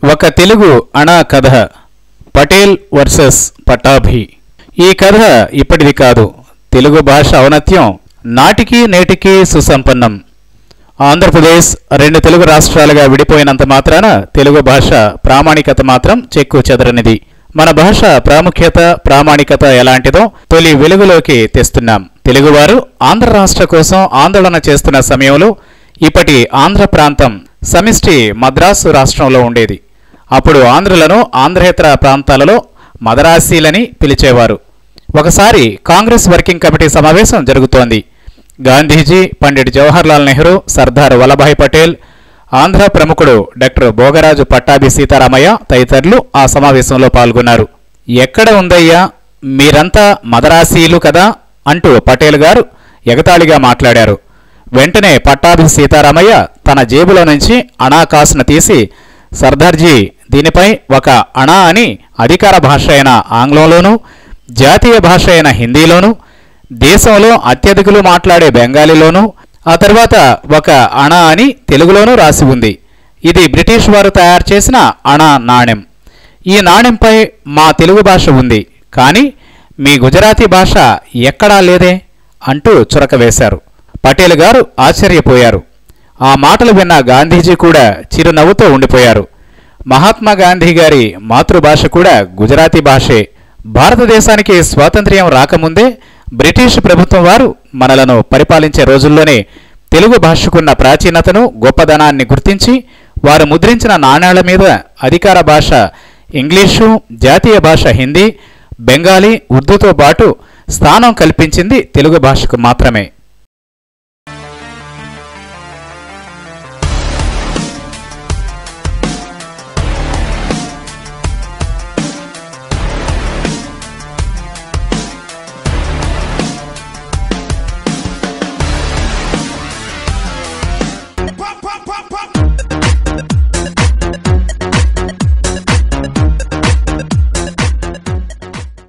ఒక తెలుగు అణా కథ పటేల్ వర్సెస్ పట్టాభి. ఈ కథ ఇప్పటిది కాదు. తెలుగు భాష ఔన్నత్యం నాటికి నేటికి సుసంపన్నం. ఆంధ్రప్రదేశ్ రెండు తెలుగు రాష్ట్రాలుగా విడిపోయినంత మాత్రాన తెలుగు భాష ప్రామాణికత మాత్రం చెక్కు చెదరనిది. మన భాష ప్రాముఖ్యత ప్రామాణికత ఎలాంటిదో తొలి వెలుగులోకి తెస్తున్నాం. తెలుగువారు ఆంధ్ర రాష్ట్ర కోసం ఆందోళన చేస్తున్న సమయంలో ఇప్పటి ఆంధ్ర ప్రాంతం సమిష్టి మద్రాసు రాష్ట్రంలో ఉండేది. అప్పుడు ఆంధ్రులను ఆంధ్రేతర ప్రాంతాలలో మదరాసీలని పిలిచేవారు. ఒకసారి కాంగ్రెస్ వర్కింగ్ కమిటీ సమావేశం జరుగుతోంది. గాంధీజీ, పండిట్ జవహర్లాల్ నెహ్రూ, సర్దార్ వల్లభాయ్ పటేల్, ఆంధ్ర ప్రముఖుడు డాక్టర్ భోగరాజు పట్టాభి సీతారామయ్య తదితరులు ఆ సమావేశంలో పాల్గొన్నారు. ఎక్కడ ఉందయ్యా, మీరంతా మదరాసీలు కదా అంటూ పటేల్ గారు ఎగతాళిగా మాట్లాడారు. వెంటనే పట్టాభి సీతారామయ్య తన జేబులో నుంచి అణా కాసును తీసి, సర్దార్జీ, దీనిపై ఒక అణా అని అధికార భాష అయిన ఆంగ్లంలోనూ, జాతీయ భాష అయిన హిందీలోనూ, దేశంలో అత్యధికులు మాట్లాడే బెంగాలీలోనూ, ఆ తర్వాత ఒక అణా అని తెలుగులోనూ రాసి ఉంది. ఇది బ్రిటిష్ వారు తయారు చేసిన అణా నాణెం. ఈ నాణెంపై మా తెలుగు భాష ఉంది, కానీ మీ గుజరాతీ భాష ఎక్కడా లేదే అంటూ చురక వేశారు. పటేల్ గారు ఆశ్చర్యపోయారు. ఆ మాటలు విన్న గాంధీజీ కూడా చిరునవ్వుతో ఉండిపోయారు. మహాత్మా గాంధీ గారి మాతృభాష కూడా గుజరాతీ భాషే. భారతదేశానికి స్వాతంత్ర్యం రాకముందే బ్రిటిష్ ప్రభుత్వం వారు మనలను పరిపాలించే రోజుల్లోనే తెలుగు భాషకున్న ప్రాచీనతను, గొప్పదనాన్ని గుర్తించి వారు ముద్రించిన నాణేళ్ల మీద అధికార భాష ఇంగ్లీషు, జాతీయ భాష హిందీ, బెంగాలీ, ఉర్దూతో పాటు స్థానం కల్పించింది తెలుగు భాషకు మాత్రమే.